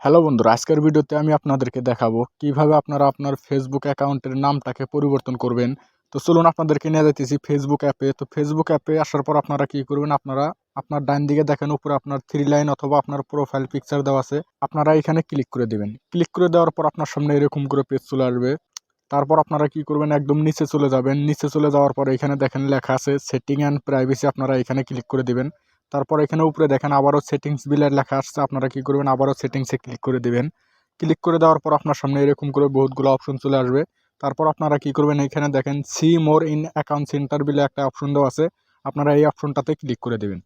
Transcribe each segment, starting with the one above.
Hello বন্ধুরা, আজকের ভিডিওতে আমি আপনাদেরকে দেখাবো কিভাবে আপনারা আপনার ফেসবুক অ্যাকাউন্টের নামটাকে পরিবর্তন করবেন। তো চলুন আপনাদেরকে নিয়ে যাইতেছি ফেসবুক অ্যাপে। তো ফেসবুক অ্যাপে আসার পর আপনারা কি করবেন, আপনারা আপনার ডান দিকে দেখেন উপরে আপনার 3 লাইন অথবা আপনার প্রোফাইল পিকচার দেওয়া আছে, আপনারা এখানে ক্লিক করে দিবেন। ক্লিক করে দেওয়ার পর আপনার সামনে এরকম করে পেজ চলে আসবে। তারপর আপনারা কি করবেন, একদম নিচে চলে যাবেন। নিচে চলে যাওয়ার পর এখানে দেখেন লেখা আছে সেটিং অ্যান্ড প্রাইভেসি, আপনারা এখানে ক্লিক করে দিবেন। তারপর এখানে উপরে দেখেন আবারও সেটিংস বিলের লেখা আসছে, আপনারা কি করবেন, আবারও সেটিংসে ক্লিক করে দিবেন। ক্লিক করে দেওয়ার পর আপনার সামনে এরকম করে বহুতগুলো অপশন চলে আসবে। তারপর আপনারা কি করবেন, এখানে দেখেন see more in account centre বিলে একটা অপশন দেওয়া আছে, আপনারা এই অপশনটাতে ক্লিক করে দেবেন।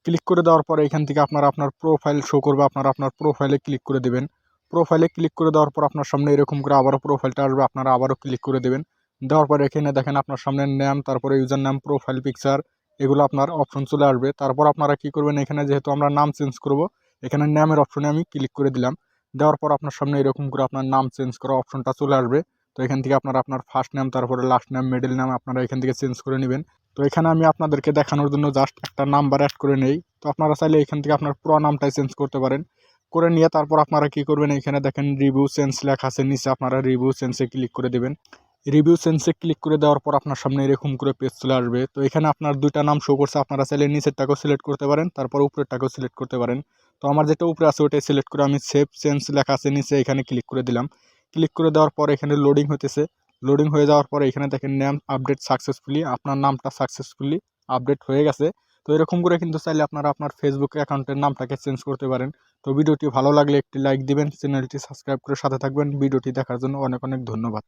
ক্লিক করে দেওয়ার পর এখান থেকে আপনারা আপনার প্রোফাইল শো করবে, আপনারা আপনার প্রোফাইলে ক্লিক করে দেবেন। প্রোফাইলে ক্লিক করে দেওয়ার পর আপনার সামনে এরকম করে আবারও প্রোফাইলটা আসবে, আপনারা আবারও ক্লিক করে দেবেন। দেওয়ার পর এখানে দেখেন আপনার সামনে নাম, তারপরে ইউজার নাম, প্রোফাইল পিকচার, এগুলো আপনার অপশন চলে আসবে। তারপর আপনারা কি করবেন, এখানে যেহেতু আমরা নাম চেঞ্জ করব, এখানে নামের অপশনে আমি ক্লিক করে দিলাম। দেওয়ার পর আপনার সামনে এরকম করে আপনার নাম চেঞ্জ করা অপশনটা চলে আসবে। তো এখান থেকে আপনারা আপনার ফার্স্ট নাম, তারপরে লাস্ট নাম, মিডল নাম আপনারা এখান থেকে চেঞ্জ করে নেবেন। তো এখানে আমি আপনাদেরকে দেখানোর জন্য জাস্ট একটা নাম্বার অ্যাড করে নেই। তো আপনারা চাইলে এখান থেকে আপনার পুরো নামটাই চেঞ্জ করতে পারেন। করে নিয়ে তারপর আপনারা কি করবেন, এখানে দেখেন রিভিউ চেঞ্জ লেখা আছে নিচে, আপনারা রিভিউ চেঞ্জে ক্লিক করে দেবেন। রিভিউ চেঞ্জে ক্লিক করে দেওয়ার পর আপনার সামনে এরকম করে পেজ চলে আসবে। তো এখানে আপনার দুইটা নাম শো করছে, আপনারা চাইলে নিচেরটাকেও সিলেক্ট করতে পারেন, তারপর উপরেরটাকেও সিলেক্ট করতে পারেন। তো আমার যেটা উপরে আছে ওটাই সিলেক্ট করে আমি সেভ চেঞ্জ লেখা আছে নিচে, এখানে ক্লিক করে দিলাম। ক্লিক করে দেওয়ার পর এখানে লোডিং হতেছে। লোডিং হয়ে যাওয়ার পরে এখানে দেখেন নেম আপডেট সাকসেসফুলি, আপনার নামটা সাকসেসফুলি আপডেট হয়ে গেছে। তো এরকম করে কিন্তু চাইলে আপনারা আপনার ফেসবুক অ্যাকাউন্টের নামটাকে চেঞ্জ করতে পারেন। তো ভিডিওটি ভালো লাগলে একটি লাইক দিবেন, চ্যানেলটি সাবস্ক্রাইব করে সাথে থাকবেন। ভিডিওটি দেখার জন্য অনেক অনেক ধন্যবাদ।